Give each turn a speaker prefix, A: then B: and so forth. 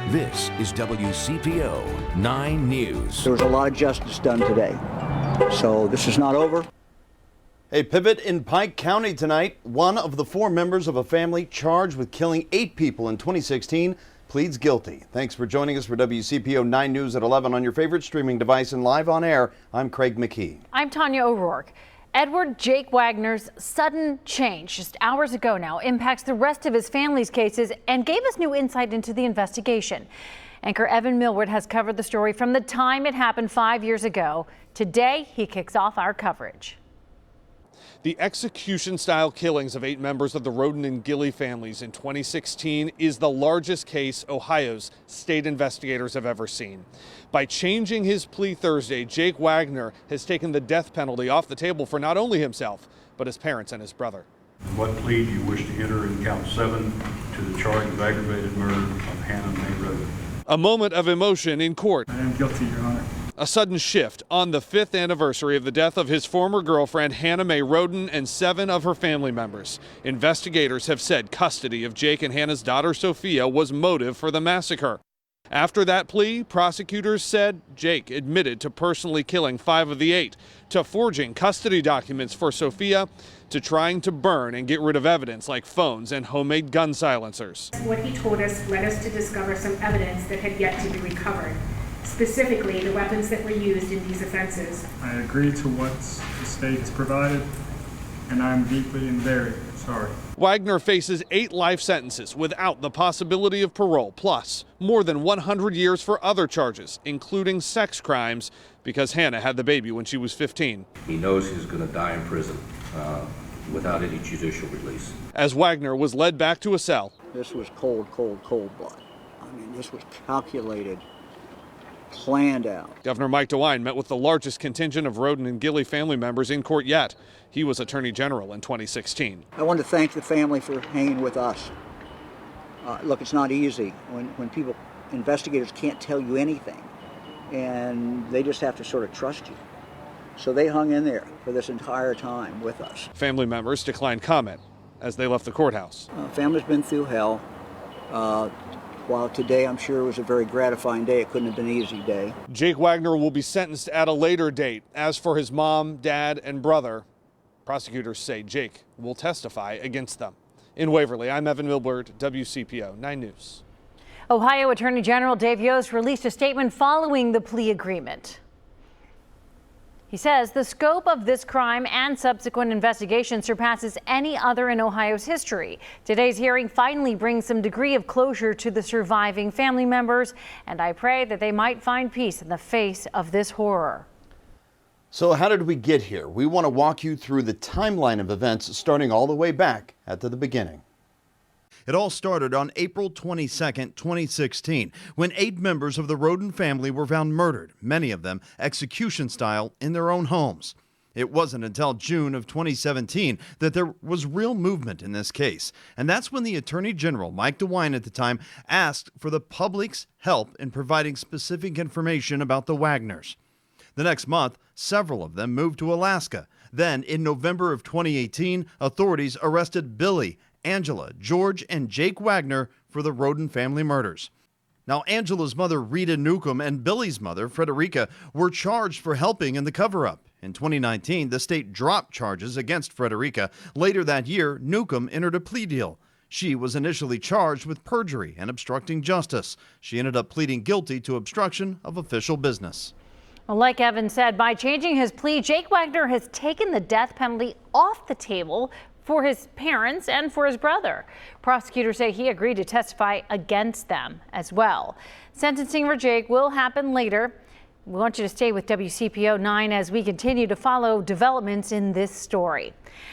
A: This is WCPO 9 News.
B: There was a lot of justice done today, so this is not over.
C: A pivot in Pike County tonight. One of the 4 members of a family charged with killing 8 people in 2016 pleads guilty. Thanks for joining us for WCPO 9 News at 11 on your favorite streaming device and live on air. I'm Craig McKee.
D: I'm Tanya O'Rourke. Edward Jake Wagner's sudden change just hours ago now impacts the rest of his family's cases and gave us new insight into the investigation. Anchor Evan Millward has covered the story from the time it happened 5 years ago. Today, he kicks off our coverage.
E: The execution-style killings of 8 members of the Roden and Gilley families in 2016 is the largest case Ohio's state investigators have ever seen. By changing his plea Thursday, Jake Wagner has taken the death penalty off the table for not only himself, but his parents and his brother.
F: What plea do you wish to enter in count 7 to the charge of aggravated murder of Hannah Mae Roden?
E: A moment of emotion in court.
G: I am guilty, Your Honor.
E: A sudden shift on the 5th anniversary of the death of his former girlfriend Hannah Mae Roden and 7 of her family members. Investigators have said custody of Jake and Hannah's daughter Sophia was motive for the massacre. After that plea, prosecutors said Jake admitted to personally killing 5 of the 8, to forging custody documents for Sophia, to trying to burn and get rid of evidence like phones and homemade gun silencers.
H: What he told us led us to discover some evidence that had yet to be recovered. Specifically, the weapons that were used in these offenses.
G: I agree to what the state has provided, and I'm deeply and very sorry.
E: Wagner faces 8 life sentences without the possibility of parole, plus more than 100 years for other charges, including sex crimes, because Hannah had the baby when she was 15.
I: He knows he's going to die in prison without any judicial release.
E: As Wagner was led back to a cell.
B: This was cold blood. I mean, this was calculated, planned out.
E: Governor Mike DeWine met with the largest contingent of Roden and Gilley family members in court yet. He was Attorney General in 2016.
B: I want to thank the family for hanging with us. Look, it's not easy when investigators can't tell you anything, and they just have to sort of trust you. So they hung in there for this entire time with us.
E: Family members declined comment as they left the courthouse.
B: Family's been through hell. While today I'm sure was a very gratifying day, it couldn't have been an easy day.
E: Jake Wagner will be sentenced at a later date. As for his mom, dad, and brother, prosecutors say Jake will testify against them. In Waverly, I'm Evan Millward, WCPO 9 News.
D: Ohio Attorney General Dave Yost released a statement following the plea agreement. He says the scope of this crime and subsequent investigation surpasses any other in Ohio's history. Today's hearing finally brings some degree of closure to the surviving family members, and I pray that they might find peace in the face of this horror.
C: So how did we get here? We want to walk you through the timeline of events starting all the way back at the beginning.
J: It all started on April 22, 2016, when 8 members of the Roden family were found murdered, many of them execution style, in their own homes. It wasn't until June of 2017 that there was real movement in this case. And that's when the Attorney General, Mike DeWine at the time, asked for the public's help in providing specific information about the Wagners. The next month, several of them moved to Alaska. Then, in November of 2018, authorities arrested Billy, Angela, George, and Jake Wagner for the Roden family murders. Now, Angela's mother, Rita Newcomb, and Billy's mother, Frederica, were charged for helping in the cover-up. In 2019, the state dropped charges against Frederica. Later that year, Newcomb entered a plea deal. She was initially charged with perjury and obstructing justice. She ended up pleading guilty to obstruction of official business.
D: Well, like Evan said, by changing his plea, Jake Wagner has taken the death penalty off the table for his parents and for his brother. Prosecutors say he agreed to testify against them as well. Sentencing for Jake will happen later. We want you to stay with WCPO 9 as we continue to follow developments in this story.